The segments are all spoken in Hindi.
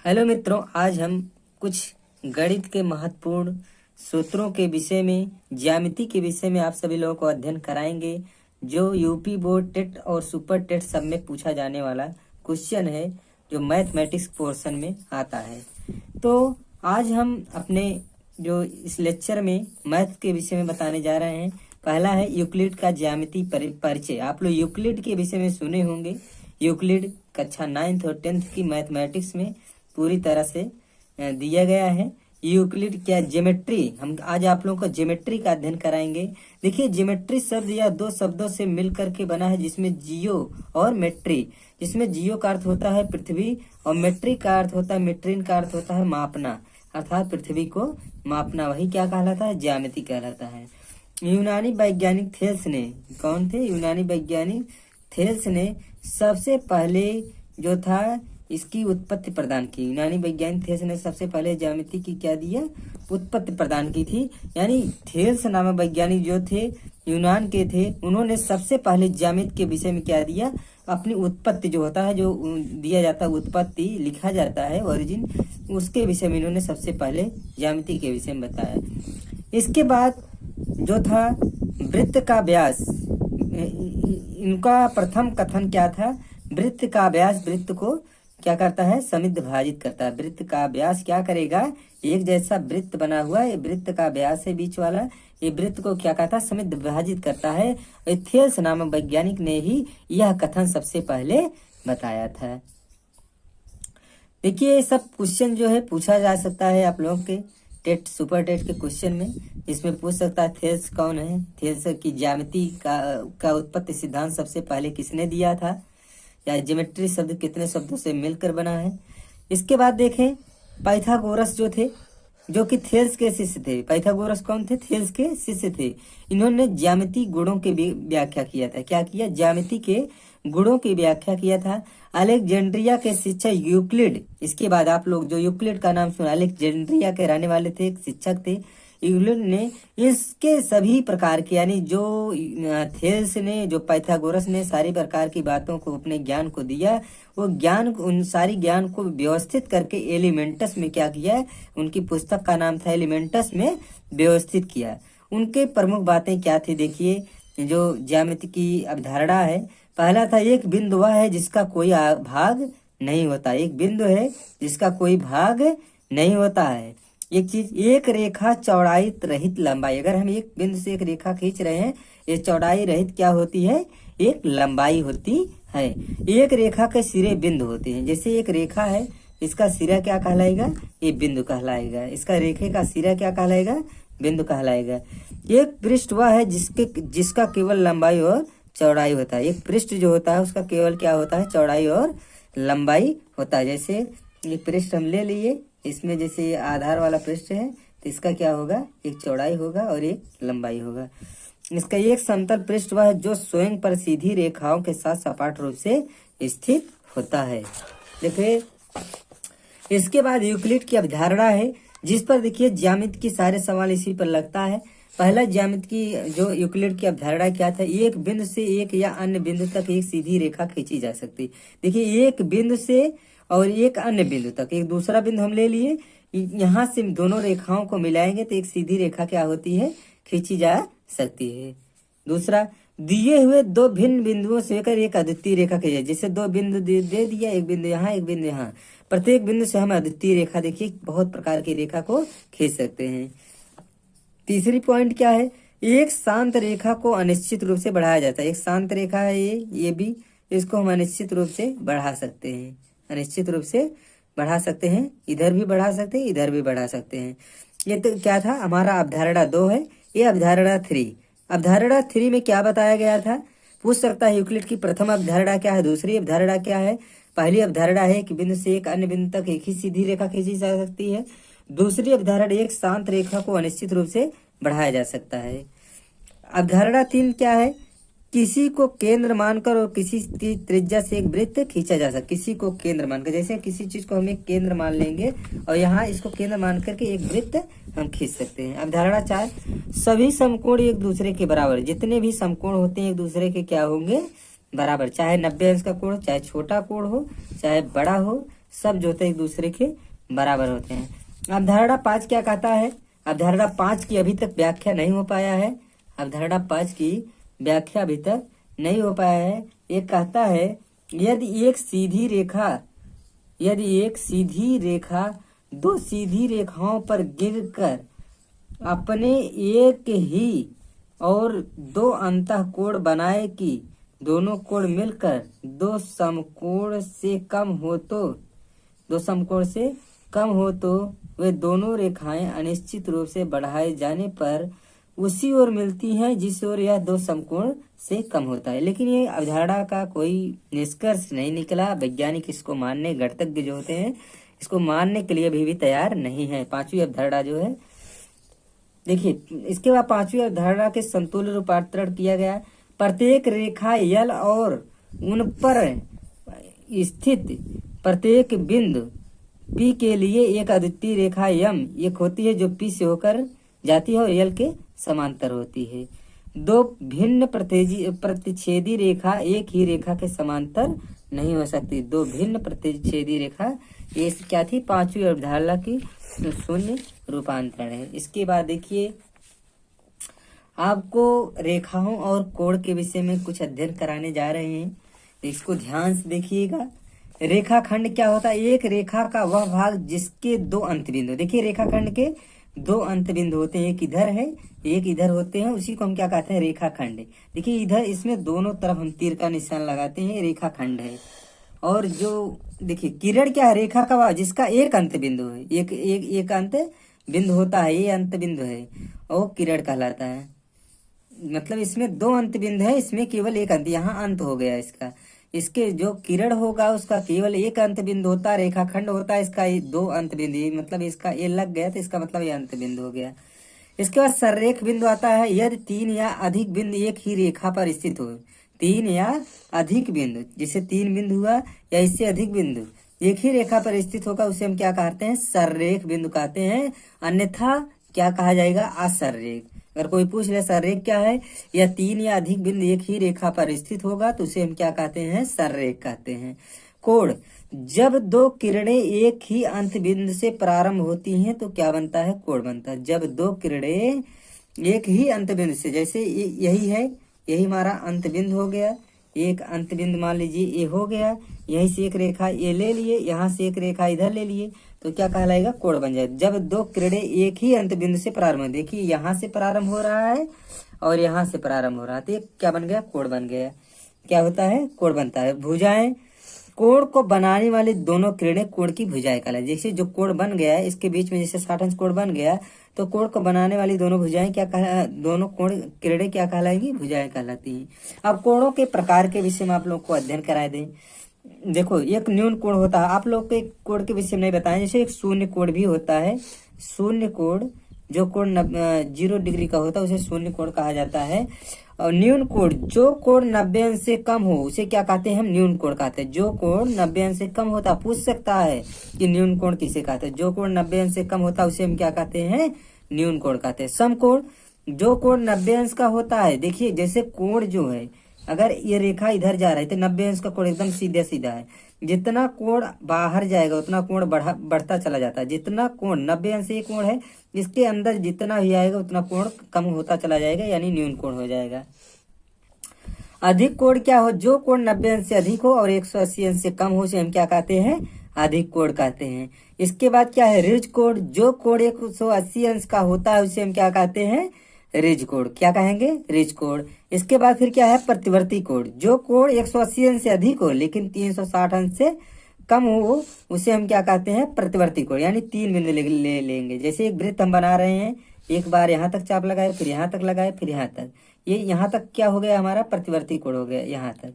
हेलो मित्रों, आज हम कुछ गणित के महत्वपूर्ण सूत्रों के विषय में, ज्यामिति के विषय में आप सभी लोगों को अध्ययन कराएंगे, जो यूपी बोर्ड टेट और सुपर टेट सब में पूछा जाने वाला क्वेश्चन है, जो मैथमेटिक्स पोर्शन में आता है। तो आज हम अपने जो इस लेक्चर में मैथ के विषय में बताने जा रहे हैं। पहला है यूक्लिड का ज्यामिति परिचय। आप लोग यूक्लिड के विषय में सुने होंगे। यूक्लिड कक्षा 9th और 10th की मैथमेटिक्स में पूरी तरह से दिया गया है। यूक्लिड क्या ज्योमेट्री, हम आज आप लोगों को ज्योमेट्री का अध्ययन कराएंगे। देखिए, ज्योमेट्री शब्द या दो शब्दों से मिल करके बना है, जिसमें जियो और मेट्री। जिसमें जियो का अर्थ होता है पृथ्वी और मेट्री का अर्थ होता है, मेट्रिन का अर्थ होता है मापना, अर्थात पृथ्वी को मापना। वही क्या कहलाता है? ज्यामिति कहलाता है। यूनानी वैज्ञानिक थेल्स ने, कौन थे? यूनानी वैज्ञानिक थेल्स ने सबसे पहले जो था इसकी उत्पत्ति प्रदान की। यूनानी वैज्ञानिक थेल्स ने सबसे पहले ज्यामिति की क्या दिया? उत्पत्ति प्रदान की थी। यानी थेल्स नामक वैज्ञानिक जो थे, यूनान के थे, उन्होंने सबसे पहले ज्यामिति के विषय में क्या दिया? अपनी उत्पत्ति जो होता है, जो दिया जाता है, उत्पत्ति लिखा जाता है, ओरिजिन, उसके विषय में इन्होंने सबसे पहले ज्यामिति के विषय में बताया। इसके बाद जो था वृत्त का व्यास, इनका प्रथम कथन क्या था? वृत्त का व्यास वृत्त को क्या करता है? समिद्ध भाजित करता है। वृत्त का व्यास क्या करेगा? एक जैसा वृत्त बना हुआ है, वृत्त का व्यास है बीच वाला, ये वृत्त को क्या कहता है? समिद्ध भाजित करता है। थेल्स नामक वैज्ञानिक ने ही यह कथन सबसे पहले बताया था। देखिए, ये सब क्वेश्चन जो है पूछा जा सकता है आप लोगों के टेट सुपर टेट के क्वेश्चन में। इसमें पूछ सकता है थेल्स कौन है, थेल्स की ज्यामिति का उत्पत्ति सिद्धांत सबसे पहले किसने दिया था, या ज्योमेट्री शब्द कितने शब्दों से मिलकर बना है। इसके बाद देखें पाइथागोरस जो थे, जो कि थेल्स के शिष्य थे। पाइथागोरस कौन थे? थेल्स के शिष्य थे। इन्होंने ज्यामिति गुणों की व्याख्या किया था। क्या किया? ज्यामिति के गुणों की व्याख्या किया था। अलेक्जेंड्रिया के शिक्षक यूक्लिड, इसके बाद आप लोग जो यूक्लिड का नाम सुना, अलेक्जेंड्रिया के रहने वाले थे, एक शिक्षक थे। यूक्लिड ने इसके सभी प्रकार के, यानी जो थेल्स ने, जो पाइथागोरस ने सारी प्रकार की बातों को, अपने ज्ञान को दिया, वो ज्ञान, उन सारी ज्ञान को व्यवस्थित करके एलिमेंटस में क्या किया? उनकी पुस्तक का नाम था एलिमेंटस में व्यवस्थित किया। उनके प्रमुख बातें क्या थी? देखिए, जो ज्यामिति की अवधारणा है, पहला था एक बिंदु वह है जिसका कोई भाग नहीं होता। एक बिंदु है जिसका कोई भाग नहीं होता है। एक चीज, एक रेखा चौड़ाई रहित लंबाई। अगर हम एक बिंदु से एक रेखा खींच रहे हैं, ये चौड़ाई रहित क्या होती है? एक लंबाई होती है। एक रेखा के सिरे बिंदु होते हैं। जैसे एक रेखा है, इसका सिरा क्या कहलाएगा? ये बिंदु कहलाएगा। इसका रेखे का सिरा क्या कहलाएगा? बिंदु कहलाएगा। एक पृष्ठ वह है जिसका केवल लंबाई और चौड़ाई होता है। एक पृष्ठ जो होता है उसका केवल क्या होता है? चौड़ाई और लंबाई होता है। जैसे ये पृष्ठ हम ले लिए, इसमें जैसे आधार वाला पृष्ठ है, तो इसका क्या होगा? एक चौड़ाई होगा और एक लंबाई होगा। इसका एक समतल पृष्ठ वह है जो स्वयं पर सीधी रेखाओं के साथ सपाट रूप से स्थित होता है। देखिए, इसके बाद यूक्लिड की अवधारणा है, जिस पर देखिए ज्यामिति की सारे सवाल इसी पर लगता है। पहला ज्यामिति की जो यूक्लिड की अवधारणा क्या था? एक बिंदु से एक या अन्य बिंदु तक एक सीधी रेखा खींची जा सकती। देखिए, एक बिंदु से और एक अन्य बिंदु तक, एक दूसरा बिंदु हम ले लिए, यहाँ से दोनों रेखाओं को मिलाएंगे तो एक सीधी रेखा क्या होती है? खींची जा सकती है। दूसरा, दिए हुए दो भिन्न बिंदुओं से लेकर एक अद्वितीय रेखा खींची। जैसे दो बिंदु दे दिया, एक बिंदु यहाँ, एक बिंदु यहाँ, प्रत्येक बिंदु से हम अद्वितीय रेखा, देखिए बहुत प्रकार की रेखा को खींच सकते हैं। तीसरी पॉइंट क्या है? एक शांत रेखा को अनिश्चित रूप से बढ़ाया जाता है। एक शांत रेखा है ये भी, इसको हम अनिश्चित रूप से बढ़ा सकते हैं। अनिश्चित रूप से बढ़ा सकते हैं, इधर भी बढ़ा सकते हैं, इधर भी बढ़ा सकते हैं। ये तो क्या था? हमारा अवधारणा 2 है। ये अवधारणा 3। अवधारणा 3 में क्या बताया गया था? पूछ सकता है यूक्लिड की प्रथम अवधारणा क्या है, दूसरी अवधारणा क्या है। पहली अवधारणा है कि बिंदु से एक अन्य बिंदु तक एक ही सीधी रेखा खींची जा सकती है। दूसरी अवधारणा, एक शांत रेखा को अनिश्चित रूप से बढ़ाया जा सकता है। अवधारणा 3 क्या है? किसी को केंद्र मानकर और किसी की त्रिज्या से एक वृत्त खींचा जा सकता। किसी को केंद्र मानकर, जैसे किसी चीज को हम एक केंद्र मान लेंगे और यहाँ इसको केंद्र मान करके एक वृत्त हम खींच सकते हैं। अवधारणा 4, सभी समकोण एक दूसरे के बराबर। जितने भी समकोण होते हैं एक दूसरे के क्या होंगे? बराबर। चाहे 90 अंश का कोण, चाहे छोटा कोण हो, चाहे बड़ा हो, सब जो होते हैं एक दूसरे के बराबर होते हैं। अवधारणा 5 क्या कहता है? अवधारणा 5 की अभी तक व्याख्या नहीं हो पाया है। अवधारणा 5 की व्याख्या अभी तक नहीं हो पाया है। ये कहता है यदि एक सीधी रेखा दो सीधी रेखाओं पर गिरकर अपने एक ही और दो अंतःकोण बनाए कि दोनों कोण मिलकर दो समकोण से कम हो तो वे दोनों रेखाएं अनिश्चित रूप से बढ़ाए जाने पर उसी ओर मिलती हैं जिस ओर यह दो समकोण से कम होता है। लेकिन ये अवधारणा का कोई निष्कर्ष नहीं निकला। वैज्ञानिक इसको मानने, गणितज्ञ जो होते हैं इसको मानने के लिए अभी भी तैयार नहीं है। 5वीं अवधारणा जो है, देखिए इसके बाद 5वीं अवधारणा के संतुलन रूपांतरण किया गया। प्रत्येक रेखा यल और उन पर स्थित प्रत्येक बिंदु P के लिए एक अद्वितीय रेखा M एक होती है जो P से होकर जाती है और यल के समांतर होती है। दो भिन्न प्रतिच्छेदी रेखा एक ही रेखा के समांतर नहीं हो सकती। दो भिन्न प्रतिच्छेदी रेखा, ये क्या थी? 5वीं अवधारणा की शून्य रूपांतरण है। इसके बाद देखिए आपको रेखाओं और कोण के विषय में कुछ अध्ययन कराने जा रहे हैं, इसको ध्यान से देखिएगा। रेखाखंड क्या होता है? एक रेखा का वह भाग जिसके दो अंत बिंदु, देखिए रेखाखंड के दो अंत बिंदु होते हैं, एक इधर है एक इधर होते हैं, उसी को हम क्या कहते हैं? रेखाखंड। देखिए इधर इसमें दोनों तरफ हम तीर का निशान लगाते हैं, रेखाखंड है। और जो देखिए किरण क्या है? रेखा का वह जिसका एक अंत बिंदु है, एक अंत बिंदु होता है, ये अंत बिंदु है और किरण कहलाता है। मतलब इसमें दो अंत बिंदु है, इसमें केवल एक अंत, यहाँ अंत हो गया इसका। इसके जो किरण होगा उसका केवल एक अंत बिंदु होता है, रेखाखंड होता है इसका दो अंत बिंदु, मतलब इसका ये लग गया तो इसका मतलब ये अंत बिंदु हो गया। इसके बाद सररेख बिंदु आता है। यदि 3 या अधिक बिंदु एक ही रेखा पर स्थित हो, 3 या अधिक बिंदु, जैसे 3 बिंदु हुआ या इससे अधिक बिंदु एक ही रेखा पर स्थित होगा, उसे हम क्या कहते हैं? सररेख बिंदु कहते हैं। अन्यथा क्या कहा जाएगा? असररेख। अगर कोई पूछ ले सररेख क्या है, या 3 या अधिक बिंदु एक ही रेखा पर स्थित होगा तो उसे हम क्या कहते हैं? सररेख कहते हैं। कोण, जब दो किरणें एक ही अंत बिंदु से प्रारंभ होती हैं तो क्या बनता है? कोण बनता है। जब दो किरणें एक ही अंत बिंदु से, जैसे यही है, यही हमारा अंत बिंदु हो गया, एक अंत बिंदु मान लीजिए ये हो गया, यहीं से एक रेखा ये ले लिए, यहाँ से एक रेखा इधर ले लिए, तो क्या कहलाएगा? कोण बन जाए। जब दो किरणें एक ही अंत बिंदु से प्रारंभ, देखिए यहाँ से प्रारंभ हो रहा है और यहाँ से प्रारंभ हो रहा है, तो ये क्या बन गया? कोण बन गया। क्या होता है? कोण बनता है। भुजाएं, कोण को बनाने वाली दोनों किरणें कोण की भुजाएं कहलाती। जैसे जो कोण बन गया है इसके बीच में जैसे 60 अंश कोण बन गया, तो कोण को बनाने वाली दोनों भुजाएं दोनों कोण किरणें क्या कहलाएंगी? भुजाएं कहलाती हैं। अब कोणों के प्रकार के विषय में आप लोग को अध्ययन कराए दें। देखो एक न्यून कोण होता है, आप लोग को एक कोण के विषय में नहीं बताएं, जैसे एक शून्य कोण भी होता है। शून्य कोण, जो कोण 0 डिग्री का होता है उसे शून्य कोण कहा जाता है। और न्यून कोण, जो कोण 90 अंश से कम हो उसे क्या कहते हैं? हम न्यून कोण कहते हैं। जो कोण 90 अंश से कम होता, पूछ सकता है कि न्यून कोण किसे कहते हैं? जो कोण 90 अंश से कम होता उसे हम क्या कहते हैं? न्यून कोण कहते हैं। समकोण, जो कोण 90 अंश का होता है, देखिए जैसे कोण जो है, अगर ये रेखा इधर जा रहा है तो 90 अंश का कोण एकदम सीधा सीधा है। जितना कोण बाहर जाएगा उतना कोण बढ़ता चला जाता है। जितना कोण 90 अंश ये कोण है, इसके अंदर जितना भी आएगा उतना कोण कम होता चला जाएगा, यानी न्यून कोण हो जाएगा। अधिक कोण क्या हो? जो कोण 90 अंश से अधिक हो और 180 अंश से कम हो उसे हम क्या कहते हैं? अधिक कोण कहते हैं। इसके बाद क्या है? ऋज कोण, जो कोण 180 अंश का होता है उसे हम क्या कहते हैं? ऋज कोण। क्या कहेंगे? ऋज कोण। इसके बाद फिर क्या है? प्रतिवर्ती कोण, जो कोण 180 अंश से अधिक हो लेकिन 360 अंश से कम हो उसे हम क्या कहते हैं? प्रतिवर्ती कोण। यानी 3 बिंदु ले लेंगे। जैसे एक वृत्त हम बना रहे हैं, एक बार यहाँ तक चाप लगाए, फिर यहाँ तक लगाए, फिर यहाँ तक, ये यहाँ तक क्या हो गया? हमारा प्रतिवर्ती कोण हो गया यहाँ तक।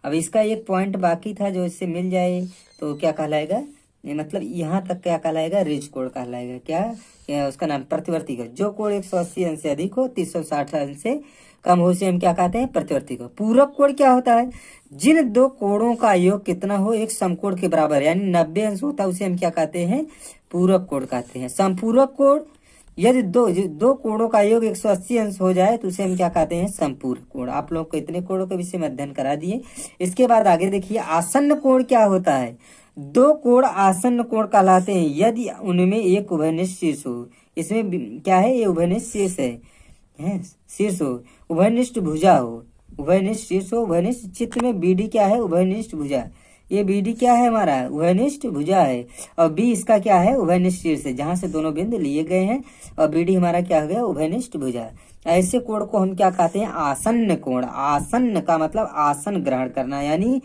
अब इसका एक पॉइंट बाकी था जो इससे मिल जाए तो क्या कहलाएगा? मतलब यहाँ तक क्या कहलाएगा? ऋज कोण कहलाएगा। क्या उसका नाम? प्रतिवर्ती कोण। जो कोण 180 अंश से अधिक हो, 360 अंश से कम हो उसे हम क्या कहते हैं? प्रतिवर्ती कोण। पूरक कोण क्या होता है? जिन दो कोणों का योग कितना हो? एक समकोण के बराबर, यानी 90 अंश होता है उसे हम क्या कहते हैं? पूरक कोण कहते हैं। समपूरक कोण, यदि दो कोणों का योग 180 अंश हो जाए तो उसे हम क्या कहते हैं? समपूरक कोण। आप लोग को इतने कोणों के विषय में अध्ययन करा दिए। इसके बाद आगे देखिए आसन्न कोण क्या होता है? दो कोण आसन्न कोण कहलाते हैं यदि उनमें एक उभयनिष्ठ शीर्ष हो। इसमें क्या है, ये उभयनिष्ठ शीर्ष है शीर्ष हो, उभयनिष्ठ भुजा हो, उभयनिष्ठ शीर्ष हो, उभयनिष्ठ चित्र में बीडी क्या है, उभयनिष्ठ भुजा। ये बीडी क्या है हमारा, उभयनिष्ठ भुजा है। और बी इसका क्या है, उभयनिष्ठ शीर्ष है, जहां से दोनों बिंदु लिए गए हैं। और बीडी हमारा क्या हो गया, उभयनिष्ठ भुजा। ऐसे कोण को हम क्या कहते हैं, आसन्न कोण। आसन्न का मतलब आसन ग्रहण करना, यानी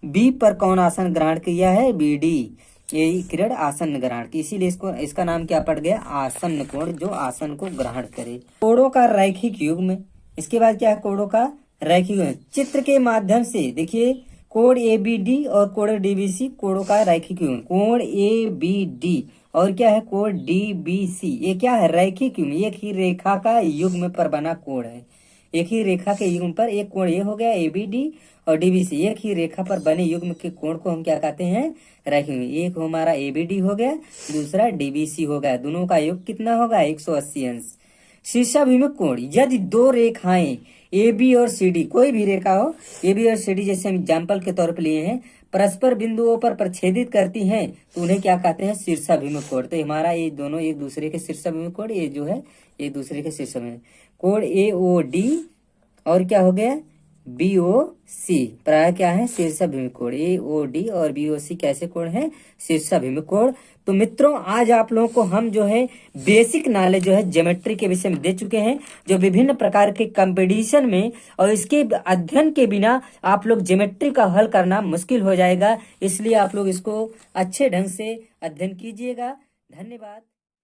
बी पर कौन आसन ग्रहण किया है, बीडी, यही किरण आसन ग्रहण की, इसीलिए इसका नाम क्या पड़ गया, आसन्न कोण, जो आसन को ग्रहण करे। कोणों का रैखिक युग्म, इसके बाद क्या है, कोणों का रैखिक युग्म। चित्र के माध्यम से देखिए, कोण एबीडी और कोण डीबीसी कोणों का रैखिक युग्म। कोण एबीडी और क्या है, कोण डीबीसी, ये क्या है, रैखिक युग्म, एक ही रेखा का युग्म पर बना कोण है। एक ही रेखा के युग्म पर एक कोण, ये हो गया एबीडी और डीबीसी, एक ही रेखा पर बने युग्म के कोण को हम क्या कहते हैं, रैखिक युग्म। एक हमारा एबीडी हो गया, दूसरा डीबीसी हो गया, दोनों का योग कितना होगा, 180 अंश। शीर्षाभिमुख कोण, यदि दो रेखाएं ए बी और सी डी, कोई भी रेखा हो, ए बी और सी डी जैसे हम एग्जाम्पल के तौर पर लिए हैं, परस्पर बिंदुओं पर प्रच्छेदित करती हैं, तो उन्हें क्या कहते हैं, शीर्षाभिमुख कोण। तो हमारा ये दोनों एक दूसरे के शीर्षाभिमुख कोण, ये जो है एक दूसरे के शीर्षाभिमुख कोण ए ओ डी और क्या हो गया, बी ओ सी, प्राय क्या है, शीर्षाभिमुख कोण। ए ओ डी और बी ओ सी कैसे कोण है, शीर्षाभिमुख कोण। तो मित्रों, आज आप लोगों को हम जो है बेसिक नॉलेज जो है ज्योमेट्री के विषय में दे चुके हैं, जो विभिन्न प्रकार के कंपटीशन में और इसके अध्ययन के बिना आप लोग ज्योमेट्री का हल करना मुश्किल हो जाएगा। इसलिए आप लोग इसको अच्छे ढंग से अध्ययन कीजिएगा। धन्यवाद।